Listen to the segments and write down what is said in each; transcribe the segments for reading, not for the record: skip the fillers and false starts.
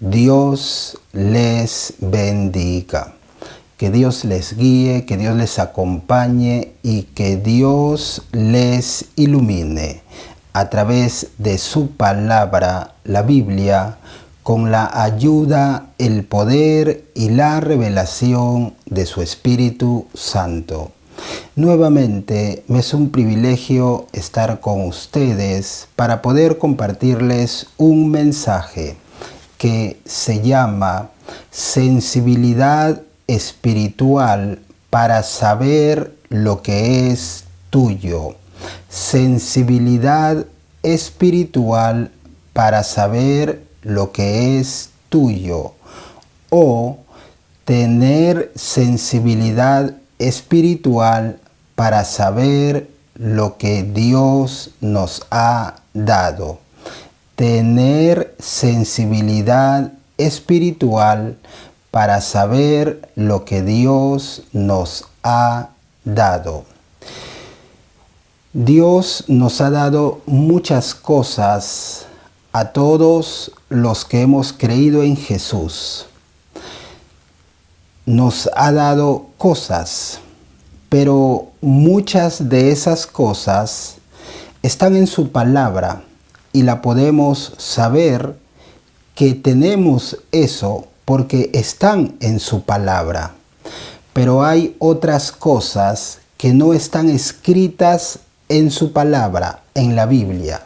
Dios les bendiga. Que Dios les guíe, que Dios les acompañe y que Dios les ilumine a través de su palabra, la Biblia, con la ayuda, el poder y la revelación de su Espíritu Santo. Nuevamente me es un privilegio estar con ustedes para poder compartirles un mensaje que se llama sensibilidad espiritual para saber lo que es tuyo. Sensibilidad espiritual para saber lo que es tuyo. O tener sensibilidad espiritual para saber lo que Dios nos ha dado. Tener sensibilidad espiritual para saber lo que Dios nos ha dado. Dios nos ha dado muchas cosas a todos los que hemos creído en Jesús. Nos ha dado cosas, pero muchas de esas cosas están en su palabra y la podemos saber que tenemos eso porque están en su palabra. Pero hay otras cosas que no están escritas en su palabra, en la Biblia.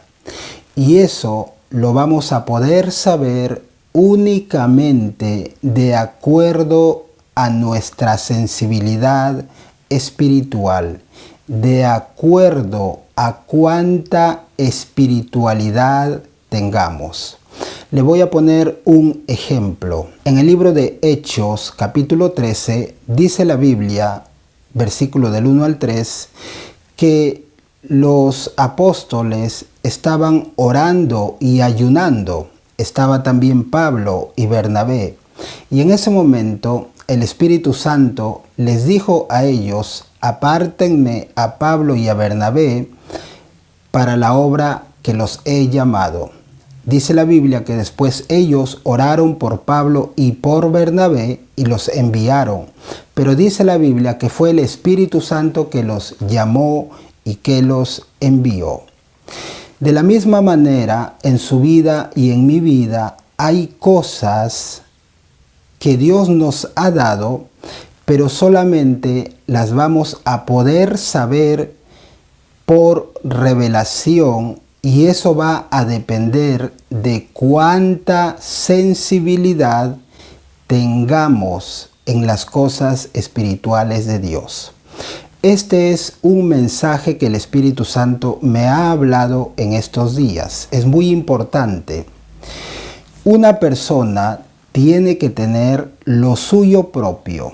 Y eso lo vamos a poder saber únicamente de acuerdo a nuestra sensibilidad espiritual, de acuerdo a cuánta espiritualidad tengamos. Le voy a poner un ejemplo. En el libro de Hechos, capítulo 13, dice la Biblia, versículo del 1 al 3, que los apóstoles estaban orando y ayunando. Estaba también Pablo y Bernabé. Y en ese momento el Espíritu Santo les dijo a ellos: apártenme a Pablo y a Bernabé para la obra que los he llamado. Dice la Biblia que después ellos oraron por Pablo y por Bernabé y los enviaron. Pero dice la Biblia que fue el Espíritu Santo que los llamó y que los envió. De la misma manera, en su vida y en mi vida hay cosas que Dios nos ha dado, pero solamente las vamos a poder saber por revelación, y eso va a depender de cuánta sensibilidad tengamos en las cosas espirituales de Dios. Este es un mensaje que el Espíritu Santo me ha hablado en estos días. Es muy importante. Una persona tiene que tener lo suyo propio.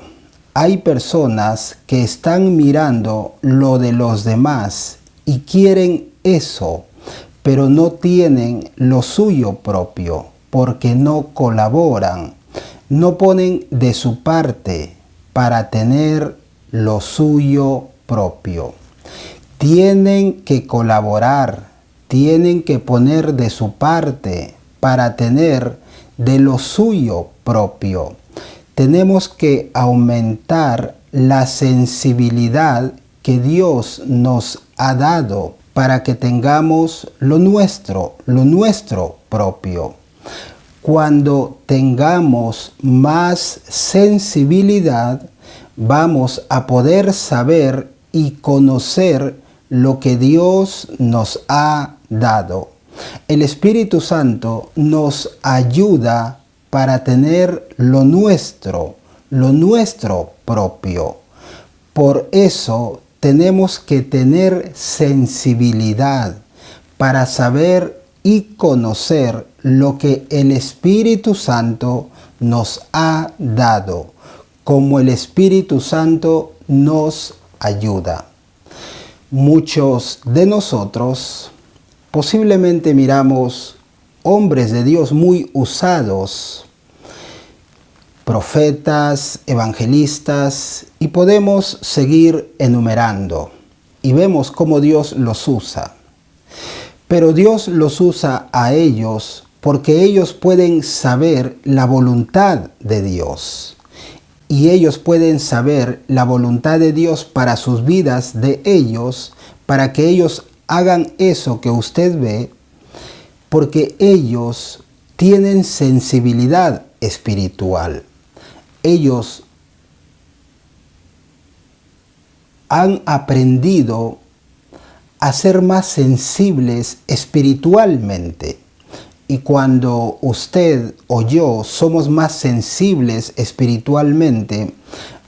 Hay personas que están mirando lo de los demás y quieren eso, pero no tienen lo suyo propio porque no colaboran, no ponen de su parte para tener lo suyo propio. Tienen que colaborar, tienen que poner de su parte para tener de lo suyo propio. Tenemos que aumentar la sensibilidad que Dios nos ha dado para que tengamos lo nuestro propio. Cuando tengamos más sensibilidad, vamos a poder saber y conocer lo que Dios nos ha dado. El Espíritu Santo nos ayuda para tener lo nuestro propio. Por eso tenemos que tener sensibilidad para saber y conocer lo que el Espíritu Santo nos ha dado, como el Espíritu Santo nos ayuda. Muchos de nosotros posiblemente miramos hombres de Dios muy usados, profetas, evangelistas, y podemos seguir enumerando y vemos cómo Dios los usa. Pero Dios los usa a ellos porque ellos pueden saber la voluntad de Dios. Y ellos pueden saber la voluntad de Dios para sus vidas de ellos, para que ellos hagan eso que usted ve, porque ellos tienen sensibilidad espiritual. Ellos han aprendido a ser más sensibles espiritualmente. Y cuando usted o yo somos más sensibles espiritualmente,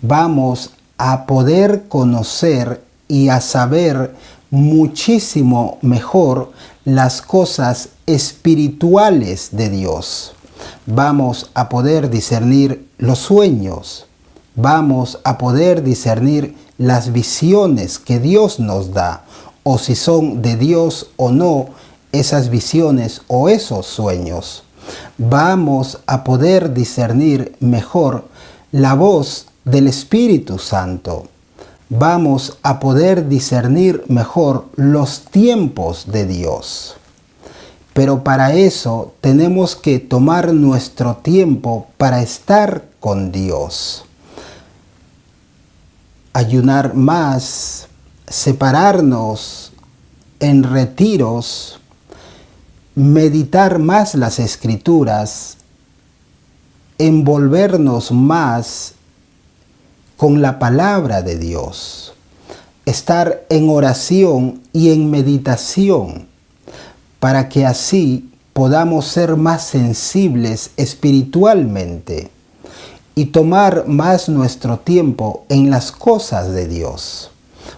vamos a poder conocer y a saber muchísimo mejor las cosas espirituales de Dios. Vamos a poder discernir los sueños. Vamos a poder discernir las visiones que Dios nos da, o si son de Dios o no esas visiones o esos sueños. Vamos a poder discernir mejor la voz del Espíritu Santo. Vamos a poder discernir mejor los tiempos de Dios. Pero para eso tenemos que tomar nuestro tiempo para estar con Dios. Ayunar más, separarnos en retiros, meditar más las Escrituras, envolvernos más con la palabra de Dios, estar en oración y en meditación, para que así podamos ser más sensibles espiritualmente y tomar más nuestro tiempo en las cosas de Dios.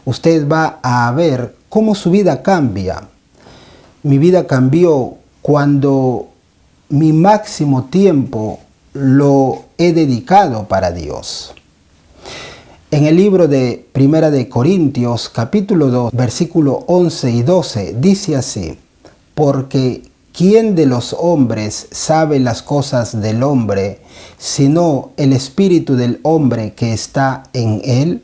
Usted va a ver cómo su vida cambia. Mi vida cambió cuando mi máximo tiempo lo he dedicado para Dios. En el libro de Primera de Corintios, capítulo 2, versículo 11 y 12, dice así: porque ¿quién de los hombres sabe las cosas del hombre, sino el espíritu del hombre que está en él?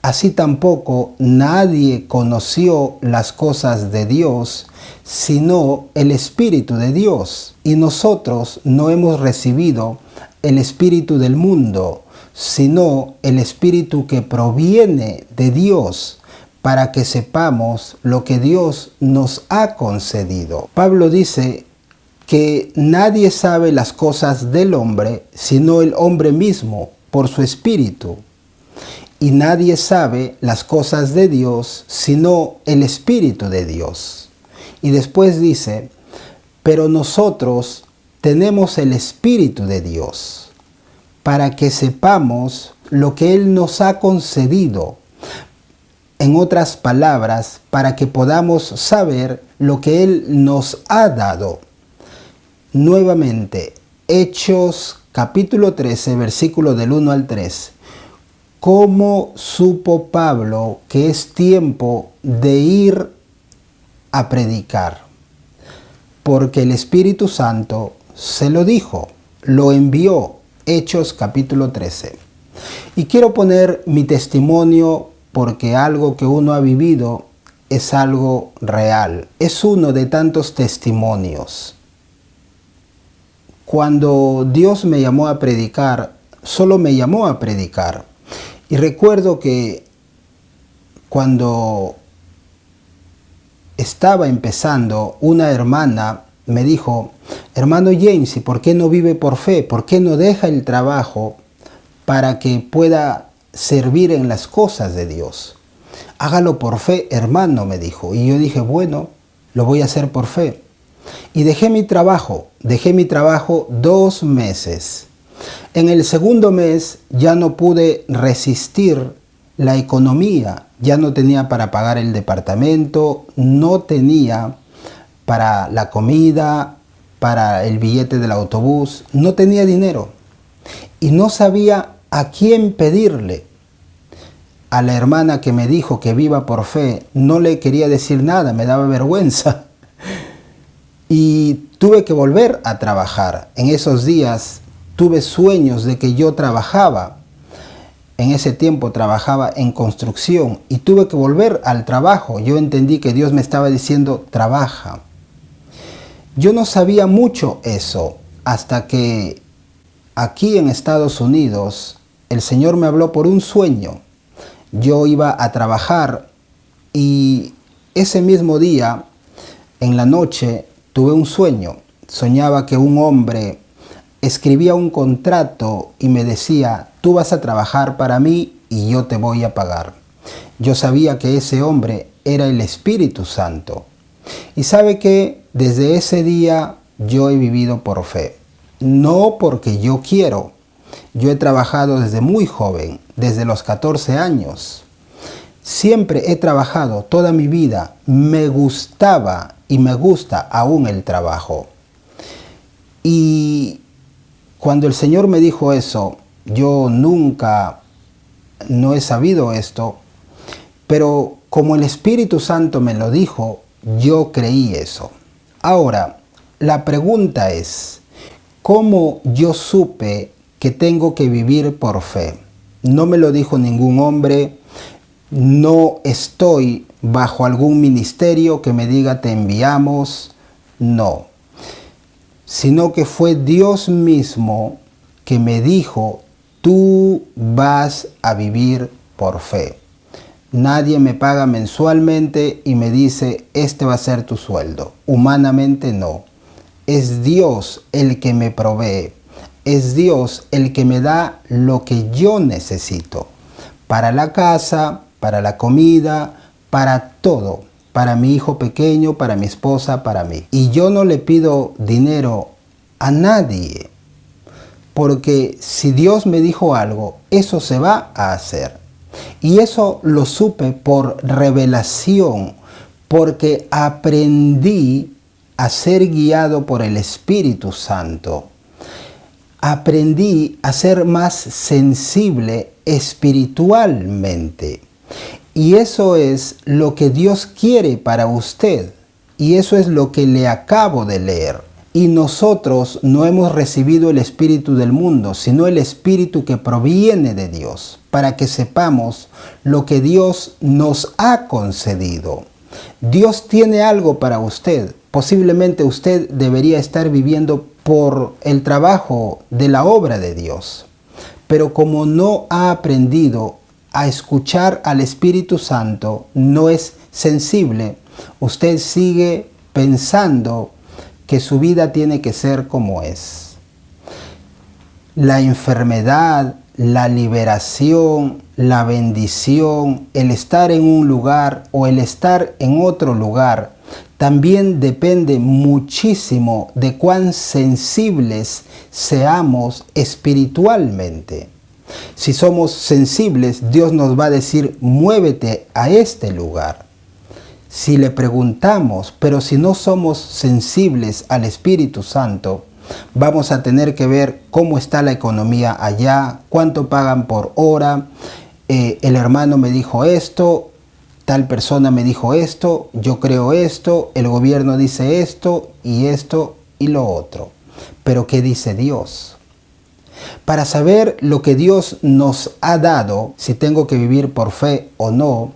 Así tampoco nadie conoció las cosas de Dios, sino el Espíritu de Dios. Y nosotros no hemos recibido el espíritu del mundo, sino el Espíritu que proviene de Dios, para que sepamos lo que Dios nos ha concedido. Pablo dice que nadie sabe las cosas del hombre, sino el hombre mismo, por su espíritu. Y nadie sabe las cosas de Dios, sino el Espíritu de Dios. Y después dice, pero nosotros tenemos el Espíritu de Dios, para que sepamos lo que Él nos ha concedido. En otras palabras, para que podamos saber lo que Él nos ha dado. Nuevamente, Hechos capítulo 13, versículo del 1 al 3. ¿Cómo supo Pablo que es tiempo de ir a predicar? Porque el Espíritu Santo se lo dijo, lo envió. Hechos capítulo 13. Y quiero poner mi testimonio porque algo que uno ha vivido es algo real. Es uno de tantos testimonios. Cuando Dios me llamó a predicar, solo me llamó a predicar. Y recuerdo que cuando estaba empezando, una hermana me dijo, hermano James, ¿y por qué no vive por fe? ¿Por qué no deja el trabajo para que pueda servir en las cosas de Dios? Hágalo por fe, hermano, me dijo. Y yo dije, bueno, lo voy a hacer por fe. Y dejé mi trabajo 2 meses. En el segundo mes ya no pude resistir la economía, ya no tenía para pagar el departamento, no tenía para la comida, para el billete del autobús, no tenía dinero y no sabía a quién pedirle. A la hermana que me dijo que viva por fe, no le quería decir nada, me daba vergüenza. Y tuve que volver a trabajar. En esos días tuve sueños de que yo trabajaba. En ese tiempo trabajaba en construcción y tuve que volver al trabajo. Yo entendí que Dios me estaba diciendo, trabaja. Yo no sabía mucho eso hasta que aquí en Estados Unidos el Señor me habló por un sueño. Yo iba a trabajar y ese mismo día, en la noche, tuve un sueño. Soñaba que un hombre escribía un contrato y me decía: tú vas a trabajar para mí y yo te voy a pagar. Yo sabía que ese hombre era el Espíritu Santo. Y sabe que desde ese día yo he vivido por fe. No porque yo quiero. Yo he trabajado desde muy joven, desde los 14 años. Siempre he trabajado toda mi vida. Me gustaba y me gusta aún el trabajo. Y cuando el Señor me dijo eso, yo nunca no he sabido esto, pero como el Espíritu Santo me lo dijo, yo creí eso. Ahora, la pregunta es, ¿cómo yo supe que tengo que vivir por fe? No me lo dijo ningún hombre, no estoy bajo algún ministerio que me diga te enviamos, no. Sino que fue Dios mismo que me dijo, tú vas a vivir por fe. Nadie me paga mensualmente y me dice, este va a ser tu sueldo. Humanamente no. Es Dios el que me provee. Es Dios el que me da lo que yo necesito. Para la casa, para la comida, para todo. Para mi hijo pequeño, para mi esposa, para mí. Y yo no le pido dinero a nadie. Porque si Dios me dijo algo, eso se va a hacer. Y eso lo supe por revelación, porque aprendí a ser guiado por el Espíritu Santo. Aprendí a ser más sensible espiritualmente. Y eso es lo que Dios quiere para usted. Y eso es lo que le acabo de leer. Y nosotros no hemos recibido el espíritu del mundo, sino el espíritu que proviene de Dios, para que sepamos lo que Dios nos ha concedido. Dios tiene algo para usted. Posiblemente usted debería estar viviendo por el trabajo de la obra de Dios. Pero como no ha aprendido a escuchar al Espíritu Santo, no es sensible, usted sigue pensando que su vida tiene que ser como es. La enfermedad, la liberación, la bendición, el estar en un lugar o el estar en otro lugar, también depende muchísimo de cuán sensibles seamos espiritualmente. Si somos sensibles, Dios nos va a decir, muévete a este lugar. Si le preguntamos, pero si no somos sensibles al Espíritu Santo, vamos a tener que ver cómo está la economía allá, cuánto pagan por hora, el hermano me dijo esto, tal persona me dijo esto, yo creo esto, el gobierno dice esto y lo otro. Pero ¿qué dice Dios? Para saber lo que Dios nos ha dado, si tengo que vivir por fe o no,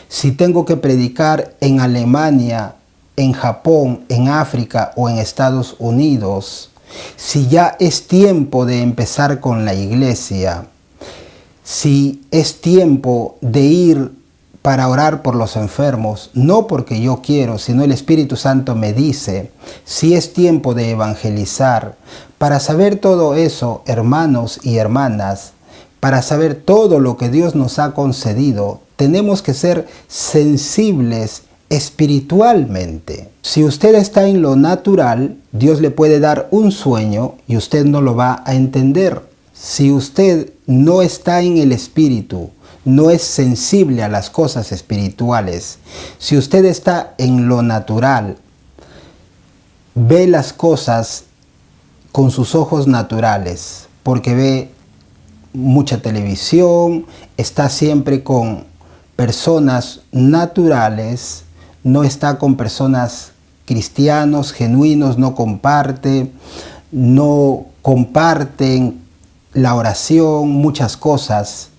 si tengo que predicar en Alemania, en Japón, en África o en Estados Unidos, si ya es tiempo de empezar con la iglesia, si es tiempo de ir para orar por los enfermos, no porque yo quiero, sino el Espíritu Santo me dice, si es tiempo de evangelizar. Para saber todo eso, hermanos y hermanas, para saber todo lo que Dios nos ha concedido, tenemos que ser sensibles espiritualmente. Si usted está en lo natural, Dios le puede dar un sueño y usted no lo va a entender. Si usted no está en el espíritu, no es sensible a las cosas espirituales, si usted está en lo natural, ve las cosas con sus ojos naturales, porque ve mucha televisión, está siempre con personas naturales, no está con personas cristianos, genuinos, no comparten la oración, muchas cosas.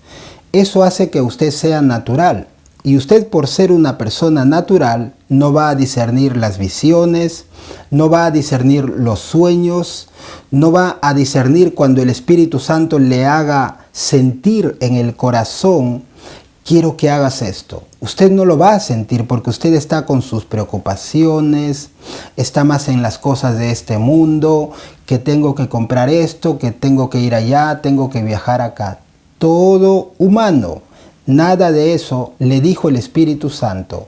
Eso hace que usted sea natural Y usted, por ser una persona natural, no va a discernir las visiones, no va a discernir los sueños, no va a discernir cuando el Espíritu Santo le haga sentir en el corazón: quiero que hagas esto. Usted no lo va a sentir porque usted está con sus preocupaciones, está más en las cosas de este mundo, que tengo que comprar esto, que tengo que ir allá, tengo que viajar acá. Todo humano. Nada de eso le dijo el Espíritu Santo.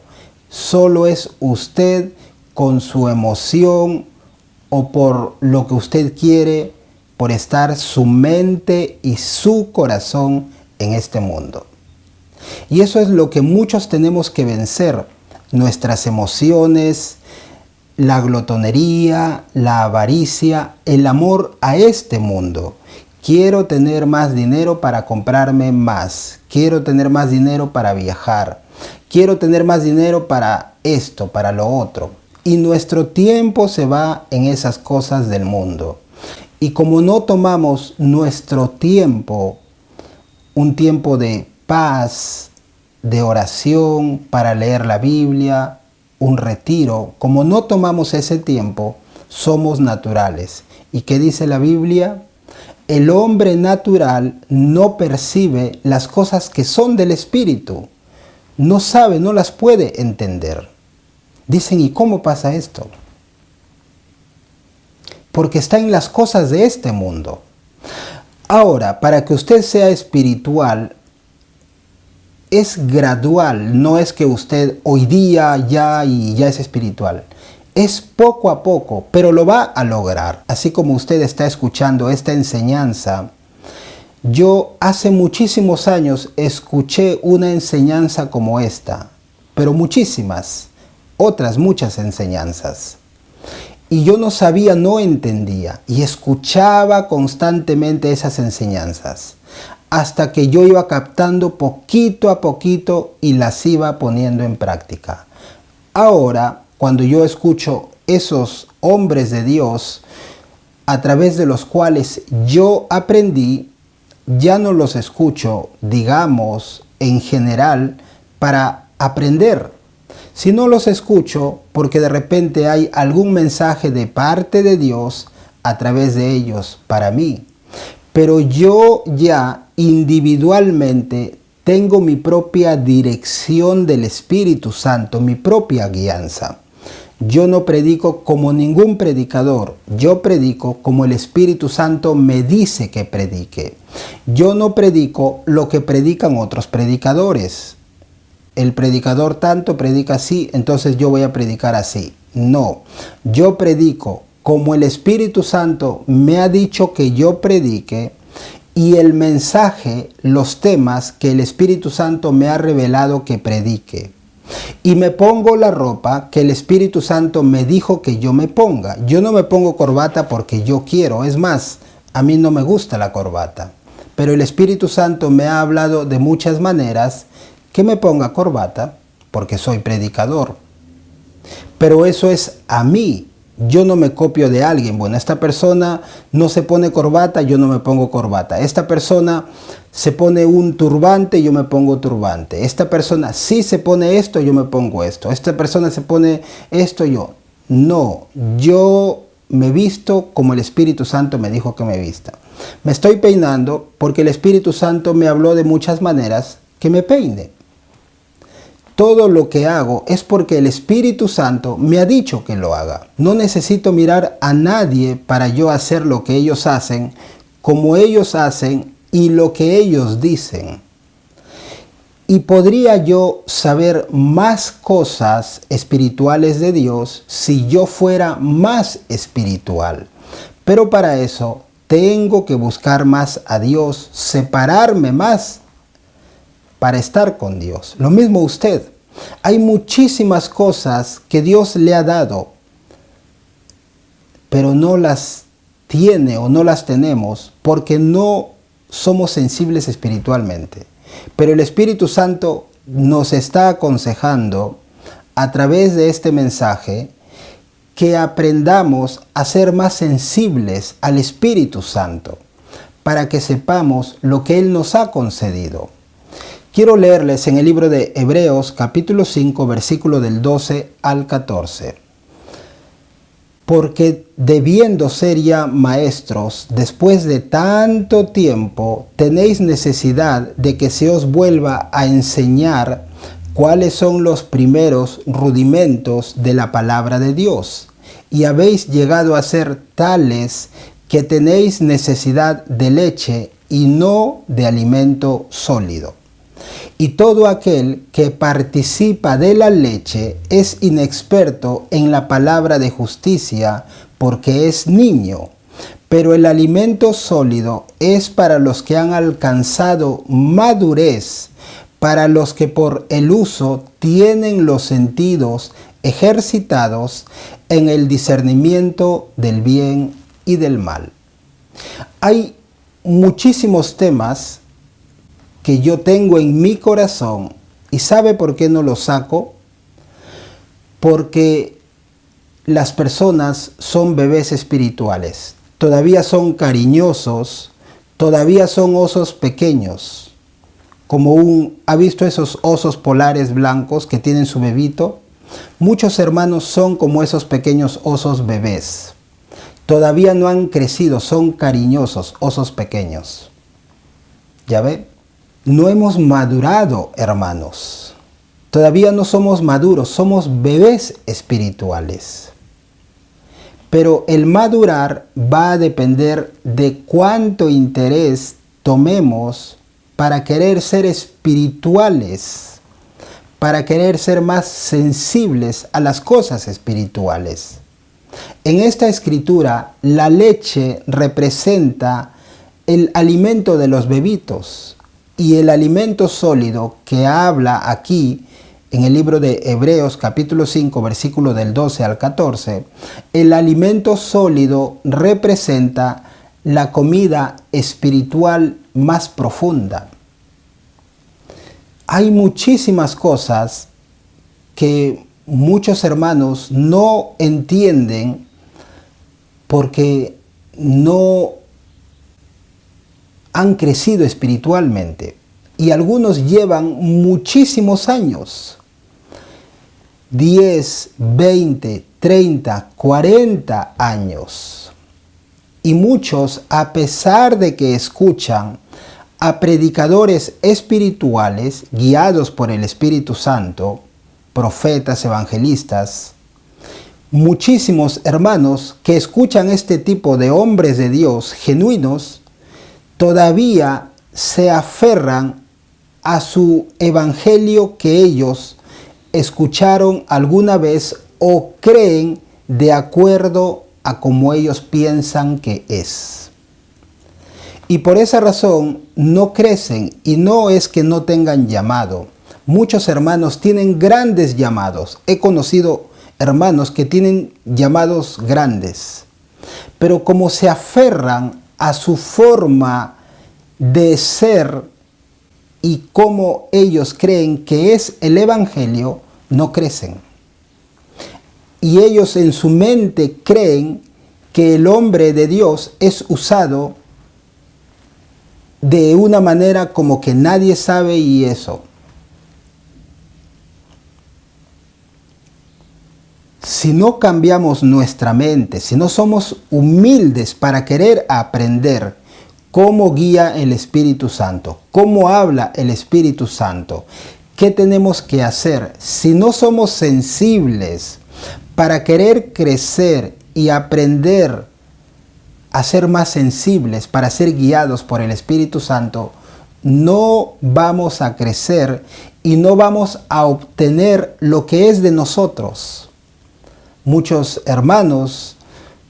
Solo es usted con su emoción o por lo que usted quiere, por estar su mente y su corazón en este mundo. Y eso es lo que muchos tenemos que vencer: nuestras emociones, la glotonería, la avaricia, el amor a este mundo. Quiero tener más dinero para comprarme más. Quiero tener más dinero para viajar. Quiero tener más dinero para esto, para lo otro. Y nuestro tiempo se va en esas cosas del mundo. Y como no tomamos nuestro tiempo, un tiempo de paz, de oración, para leer la Biblia, un retiro, como no tomamos ese tiempo, somos naturales. ¿Y qué dice la Biblia? El hombre natural no percibe las cosas que son del Espíritu. No sabe, no las puede entender. Dicen: ¿y cómo pasa esto? Porque está en las cosas de este mundo. Ahora, para que usted sea espiritual, es gradual. No es que usted hoy día ya es espiritual. Es poco a poco, pero lo va a lograr. Así como usted está escuchando esta enseñanza, yo hace muchísimos años escuché una enseñanza como esta, pero muchísimas, otras muchas enseñanzas. Y yo no sabía, no entendía, y escuchaba constantemente esas enseñanzas, hasta que yo iba captando poquito a poquito y las iba poniendo en práctica. Ahora, cuando yo escucho esos hombres de Dios a través de los cuales yo aprendí, ya no los escucho, digamos, en general para aprender, sino los escucho porque de repente hay algún mensaje de parte de Dios a través de ellos para mí. Pero yo ya individualmente tengo mi propia dirección del Espíritu Santo, mi propia guianza. Yo no predico como ningún predicador, yo predico como el Espíritu Santo me dice que predique. Yo no predico lo que predican otros predicadores. El predicador tanto predica así, entonces yo voy a predicar así. No, yo predico como el Espíritu Santo me ha dicho que yo predique, y el mensaje, los temas que el Espíritu Santo me ha revelado que predique. Y me pongo la ropa que el Espíritu Santo me dijo que yo me ponga. Yo no me pongo corbata porque yo quiero. Es más, a mí no me gusta la corbata. Pero el Espíritu Santo me ha hablado de muchas maneras que me ponga corbata porque soy predicador. Pero eso es a mí. Yo no me copio de alguien. Bueno, esta persona no se pone corbata, yo no me pongo corbata. Esta persona se pone un turbante, yo me pongo turbante. Esta persona sí se pone esto, yo me pongo esto. Esta persona se pone esto, yo. No, yo me visto como el Espíritu Santo me dijo que me vista. Me estoy peinando porque el Espíritu Santo me habló de muchas maneras que me peine. Todo lo que hago es porque el Espíritu Santo me ha dicho que lo haga. No necesito mirar a nadie para yo hacer lo que ellos hacen, como ellos hacen y lo que ellos dicen. Y podría yo saber más cosas espirituales de Dios si yo fuera más espiritual. Pero para eso tengo que buscar más a Dios, separarme más para estar con Dios. Lo mismo usted. Hay muchísimas cosas que Dios le ha dado, pero no las tiene o no las tenemos porque no somos sensibles espiritualmente. Pero el Espíritu Santo nos está aconsejando a través de este mensaje que aprendamos a ser más sensibles al Espíritu Santo para que sepamos lo que Él nos ha concedido. Quiero leerles en el libro de Hebreos capítulo 5, versículo del 12 al 14. Porque debiendo ser ya maestros, después de tanto tiempo, tenéis necesidad de que se os vuelva a enseñar cuáles son los primeros rudimentos de la palabra de Dios. Y habéis llegado a ser tales que tenéis necesidad de leche y no de alimento sólido. Y todo aquel que participa de la leche es inexperto en la palabra de justicia, porque es niño. Pero el alimento sólido es para los que han alcanzado madurez, para los que por el uso tienen los sentidos ejercitados en el discernimiento del bien y del mal. Hay muchísimos temas que yo tengo en mi corazón, y ¿sabe por qué no los saco? Porque las personas son bebés espirituales, todavía son cariñosos, todavía son osos pequeños, ¿ha visto esos osos polares blancos que tienen su bebito? Muchos hermanos son como esos pequeños osos bebés, todavía no han crecido, son cariñosos, osos pequeños. ¿Ya ve? No hemos madurado, hermanos. Todavía no somos maduros, somos bebés espirituales. Pero el madurar va a depender de cuánto interés tomemos para querer ser espirituales, para querer ser más sensibles a las cosas espirituales. En esta escritura, la leche representa el alimento de los bebitos. Y el alimento sólido que habla aquí en el libro de Hebreos capítulo 5 versículo del 12 al 14, el alimento sólido representa la comida espiritual más profunda. Hay muchísimas cosas que muchos hermanos no entienden porque no han crecido espiritualmente, y algunos llevan muchísimos años, 10, 20, 30, 40 años. Y muchos, a pesar de que escuchan a predicadores espirituales guiados por el Espíritu Santo, profetas, evangelistas, muchísimos hermanos que escuchan este tipo de hombres de Dios genuinos, todavía se aferran a su evangelio que ellos escucharon alguna vez o creen de acuerdo a como ellos piensan que es. Y por esa razón no crecen, y no es que no tengan llamado. Muchos hermanos tienen grandes llamados. He conocido hermanos que tienen llamados grandes, pero como se aferran a su forma de ser y cómo ellos creen que es el evangelio, no crecen. Y ellos en su mente creen que el hombre de Dios es usado de una manera como que nadie sabe, y eso. Si no cambiamos nuestra mente, si no somos humildes para querer aprender cómo guía el Espíritu Santo, cómo habla el Espíritu Santo, qué tenemos que hacer, si no somos sensibles para querer crecer y aprender a ser más sensibles, para ser guiados por el Espíritu Santo, no vamos a crecer y no vamos a obtener lo que es de nosotros. Muchos hermanos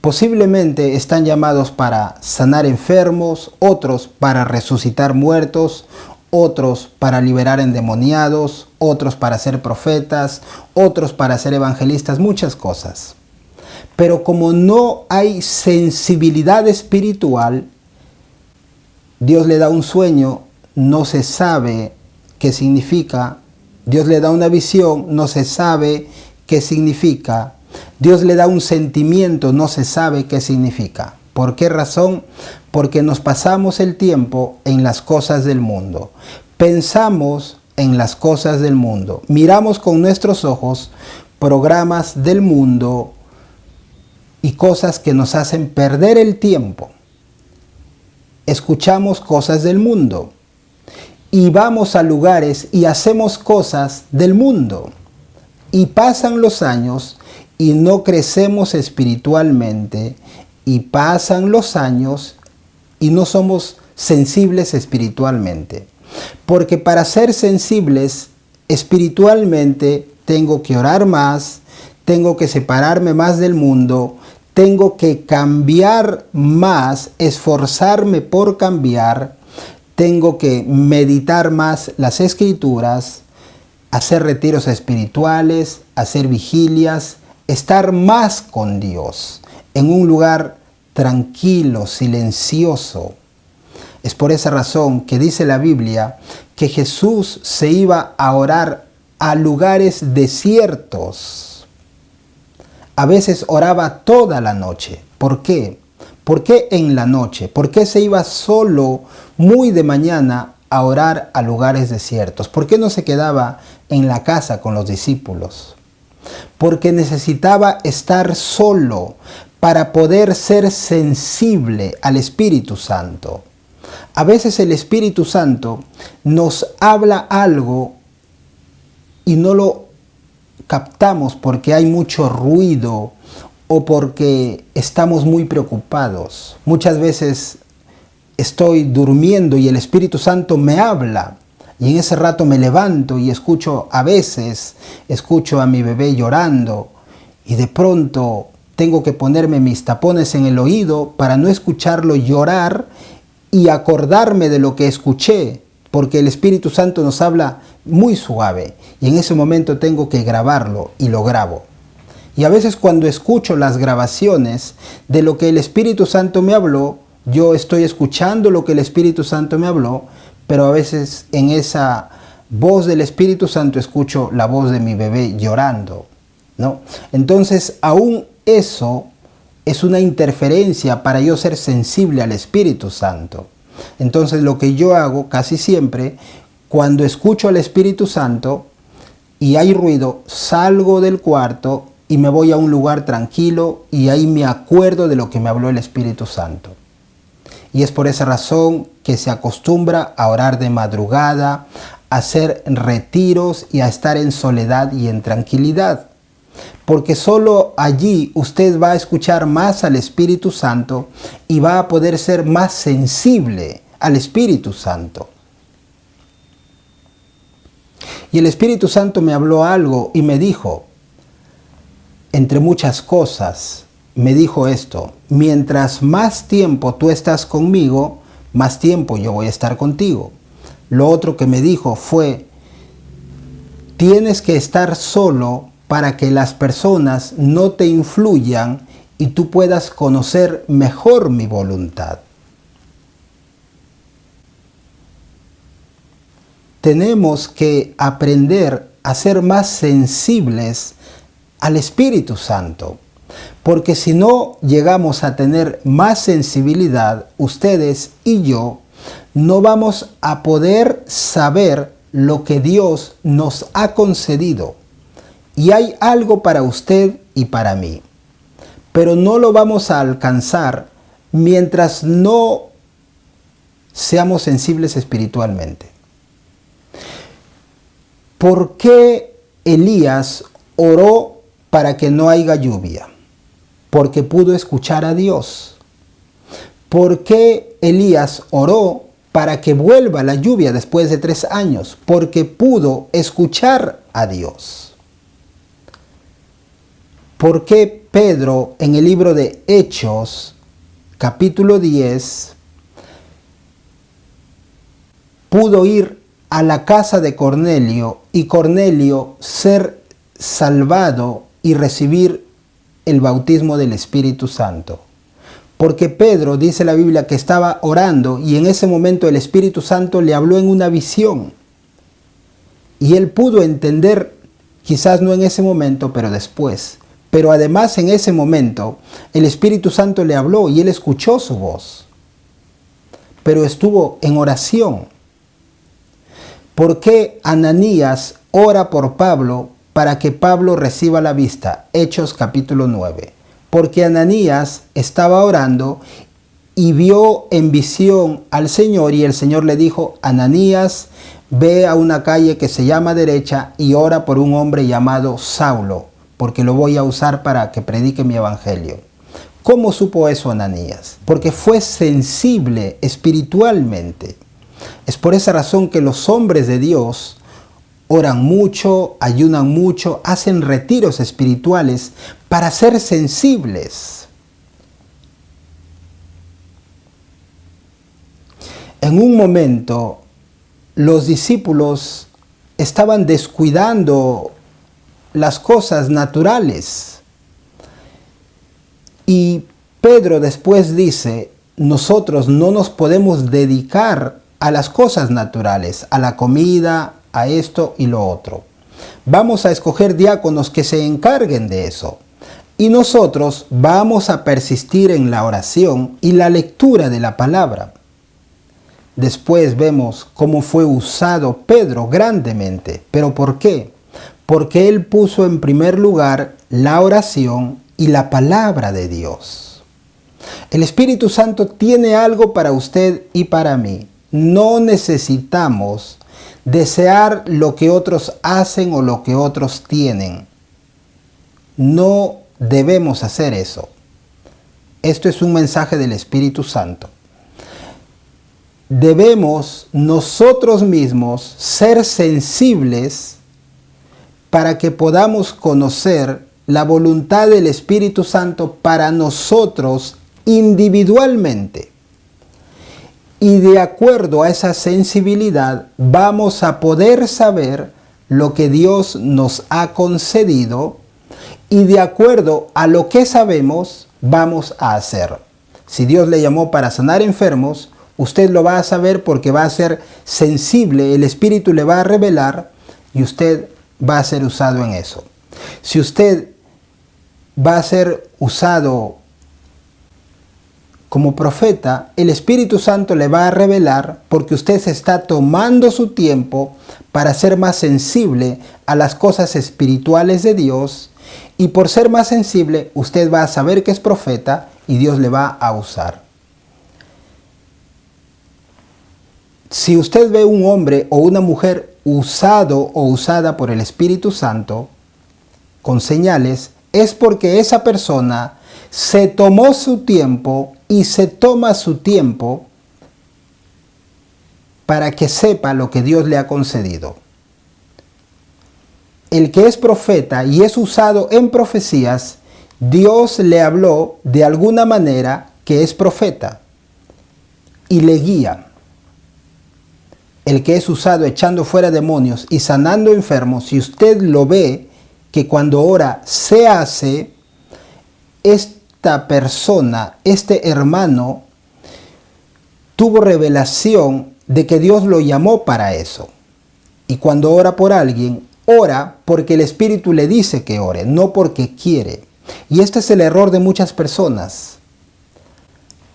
posiblemente están llamados para sanar enfermos, otros para resucitar muertos, otros para liberar endemoniados, otros para ser profetas, otros para ser evangelistas, muchas cosas. Pero como no hay sensibilidad espiritual, Dios le da un sueño, no se sabe qué significa. Dios le da una visión, no se sabe qué significa. Dios le da un sentimiento, no se sabe qué significa. ¿Por qué razón? Porque nos pasamos el tiempo en las cosas del mundo. Pensamos en las cosas del mundo. Miramos con nuestros ojos programas del mundo y cosas que nos hacen perder el tiempo. Escuchamos cosas del mundo y vamos a lugares y hacemos cosas del mundo. Y pasan los años y no crecemos espiritualmente, y pasan los años y no somos sensibles espiritualmente. Porque para ser sensibles espiritualmente tengo que orar más, tengo que separarme más del mundo, tengo que cambiar más, esforzarme por cambiar, tengo que meditar más las escrituras, hacer retiros espirituales, hacer vigilias, estar más con Dios, en un lugar tranquilo, silencioso. Es por esa razón que dice la Biblia que Jesús se iba a orar a lugares desiertos. A veces oraba toda la noche. ¿Por qué? ¿Por qué en la noche? ¿Por qué se iba solo muy de mañana a orar a lugares desiertos? ¿Por qué no se quedaba en la casa con los discípulos? Porque necesitaba estar solo para poder ser sensible al Espíritu Santo. A veces el Espíritu Santo nos habla algo y no lo captamos porque hay mucho ruido o porque estamos muy preocupados. Muchas veces estoy durmiendo y el Espíritu Santo me habla. Y en ese rato me levanto y a veces escucho a mi bebé llorando y de pronto tengo que ponerme mis tapones en el oído para no escucharlo llorar y acordarme de lo que escuché, porque el Espíritu Santo nos habla muy suave y en ese momento tengo que grabarlo y lo grabo. Y a veces cuando escucho las grabaciones de lo que el Espíritu Santo me habló, yo estoy escuchando lo que el Espíritu Santo me habló, pero a veces en esa voz del Espíritu Santo escucho la voz de mi bebé llorando, ¿no? Entonces, aún eso es una interferencia para yo ser sensible al Espíritu Santo. Entonces, lo que yo hago casi siempre, cuando escucho al Espíritu Santo y hay ruido, salgo del cuarto y me voy a un lugar tranquilo y ahí me acuerdo de lo que me habló el Espíritu Santo. Y es por esa razón que se acostumbra a orar de madrugada, a hacer retiros y a estar en soledad y en tranquilidad. Porque solo allí usted va a escuchar más al Espíritu Santo y va a poder ser más sensible al Espíritu Santo. Y el Espíritu Santo me habló algo y me dijo, entre muchas cosas, me dijo esto: mientras más tiempo tú estás conmigo, más tiempo yo voy a estar contigo. Lo otro que me dijo fue: tienes que estar solo para que las personas no te influyan y tú puedas conocer mejor mi voluntad. Tenemos que aprender a ser más sensibles al Espíritu Santo. Porque si no llegamos a tener más sensibilidad, ustedes y yo, no vamos a poder saber lo que Dios nos ha concedido. Y hay algo para usted y para mí. Pero no lo vamos a alcanzar mientras no seamos sensibles espiritualmente. ¿Por qué Elías oró para que no haya lluvia? Porque pudo escuchar a Dios. ¿Por qué Elías oró para que vuelva la lluvia después de 3 años? Porque pudo escuchar a Dios. ¿Por qué Pedro en el libro de Hechos, capítulo 10, pudo ir a la casa de Cornelio y Cornelio ser salvado y recibir el bautismo del Espíritu Santo? Porque Pedro, dice la Biblia, que estaba orando y en ese momento el Espíritu Santo le habló en una visión. Y él pudo entender, quizás no en ese momento, pero después. Pero además en ese momento el Espíritu Santo le habló y él escuchó su voz. Pero estuvo en oración. ¿Por qué Ananías ora por Pablo para que Pablo reciba la vista? Hechos capítulo 9. Porque Ananías estaba orando y vio en visión al Señor, y el Señor le dijo: Ananías, ve a una calle que se llama Derecha y ora por un hombre llamado Saulo, porque lo voy a usar para que predique mi evangelio. ¿Cómo supo eso Ananías? Porque fue sensible espiritualmente. Es por esa razón que los hombres de Dios oran mucho, ayunan mucho, hacen retiros espirituales para ser sensibles. En un momento, los discípulos estaban descuidando las cosas naturales. Y Pedro después dice: nosotros no nos podemos dedicar a las cosas naturales, a la comida, a esto y lo otro. Vamos a escoger diáconos que se encarguen de eso. Y nosotros vamos a persistir en la oración y la lectura de la palabra. Después vemos cómo fue usado Pedro grandemente. ¿Pero por qué? Porque él puso en primer lugar la oración y la palabra de Dios. El Espíritu Santo tiene algo para usted y para mí. No necesitamos desear lo que otros hacen o lo que otros tienen. No debemos hacer eso. Esto es un mensaje del Espíritu Santo. Debemos nosotros mismos ser sensibles para que podamos conocer la voluntad del Espíritu Santo para nosotros individualmente. Y de acuerdo a esa sensibilidad vamos a poder saber lo que Dios nos ha concedido, y de acuerdo a lo que sabemos vamos a hacer. Si Dios le llamó para sanar enfermos, usted lo va a saber porque va a ser sensible, el Espíritu le va a revelar y usted va a ser usado en eso. Si usted va a ser usado como profeta, el Espíritu Santo le va a revelar porque usted se está tomando su tiempo para ser más sensible a las cosas espirituales de Dios, y por ser más sensible usted va a saber que es profeta y Dios le va a usar. Si usted ve un hombre o una mujer usado o usada por el Espíritu Santo con señales, es porque esa persona se tomó su tiempo y se toma su tiempo para que sepa lo que Dios le ha concedido. El que es profeta y es usado en profecías, Dios le habló de alguna manera que es profeta y le guía. El que es usado echando fuera demonios y sanando enfermos, si usted lo ve que cuando ora se hace, esta persona, este hermano, tuvo revelación de que Dios lo llamó para eso. Y cuando ora por alguien, ora porque el Espíritu le dice que ore, no porque quiere. Y este es el error de muchas personas.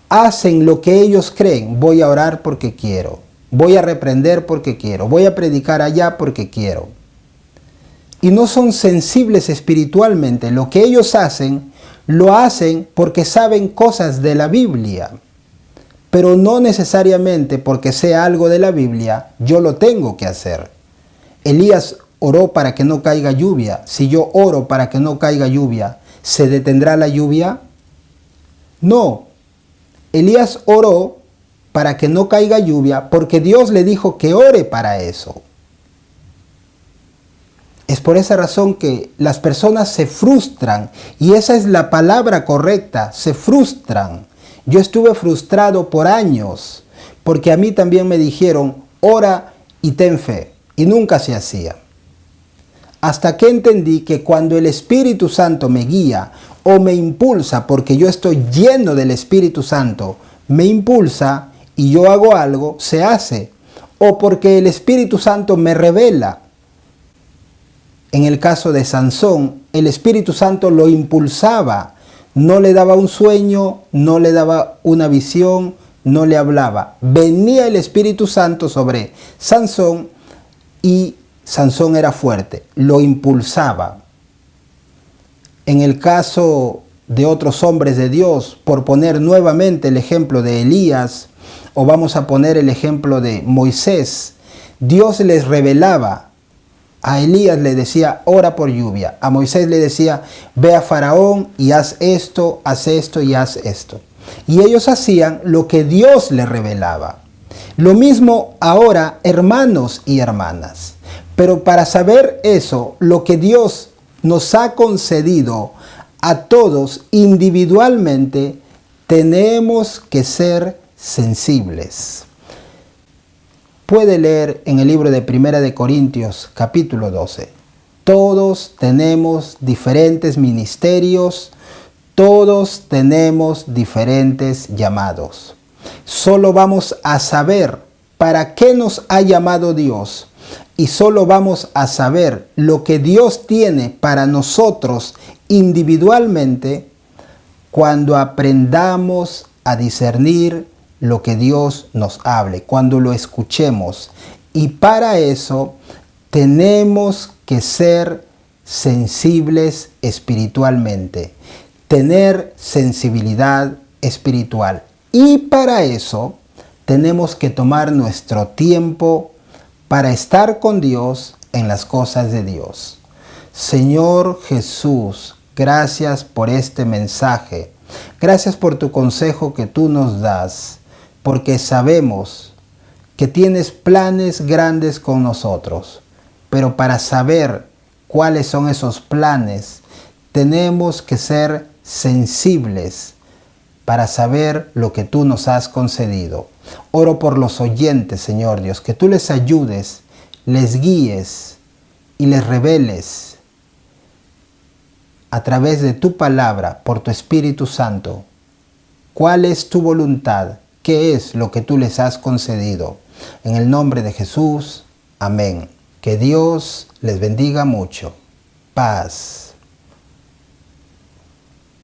Hacen lo que ellos creen. Voy a orar porque quiero. Voy a reprender porque quiero. Voy a predicar allá porque quiero. Y no son sensibles espiritualmente. Lo que ellos hacen, lo hacen porque saben cosas de la Biblia. Pero no necesariamente porque sea algo de la Biblia, yo lo tengo que hacer. Elías oró para que no caiga lluvia. Si yo oro para que no caiga lluvia, ¿se detendrá la lluvia? No. Elías oró para que no caiga lluvia porque Dios le dijo que ore para eso. Es por esa razón que las personas se frustran, y esa es la palabra correcta, se frustran. Yo estuve frustrado por años porque a mí también me dijeron: ora y ten fe, y nunca se hacía. Hasta que entendí que cuando el Espíritu Santo me guía o me impulsa, porque yo estoy lleno del Espíritu Santo, me impulsa y yo hago algo, se hace. O porque el Espíritu Santo me revela. En el caso de Sansón, el Espíritu Santo lo impulsaba. No le daba un sueño, no le daba una visión, no le hablaba. Venía el Espíritu Santo sobre Sansón y Sansón era fuerte, lo impulsaba. En el caso de otros hombres de Dios, por poner nuevamente el ejemplo de Elías, o vamos a poner el ejemplo de Moisés, Dios les revelaba. A Elías le decía, ora por lluvia. A Moisés le decía, ve a Faraón y haz esto y haz esto. Y ellos hacían lo que Dios les revelaba. Lo mismo ahora, hermanos y hermanas. Pero para saber eso, lo que Dios nos ha concedido a todos individualmente, tenemos que ser sensibles. Puede leer en el libro de Primera de Corintios, capítulo 12. Todos tenemos diferentes ministerios, todos tenemos diferentes llamados. Solo vamos a saber para qué nos ha llamado Dios y solo vamos a saber lo que Dios tiene para nosotros individualmente cuando aprendamos a discernir lo que Dios nos hable, cuando lo escuchemos. Y para eso tenemos que ser sensibles espiritualmente, tener sensibilidad espiritual. Y para eso tenemos que tomar nuestro tiempo para estar con Dios en las cosas de Dios. Señor Jesús, gracias por este mensaje. Gracias por tu consejo que tú nos das, porque sabemos que tienes planes grandes con nosotros. Pero para saber cuáles son esos planes, tenemos que ser sensibles para saber lo que tú nos has concedido. Oro por los oyentes, Señor Dios, que tú les ayudes, les guíes y les reveles a través de tu palabra, por tu Espíritu Santo, cuál es tu voluntad, qué es lo que tú les has concedido. En el nombre de Jesús, amén. Que Dios les bendiga mucho. Paz.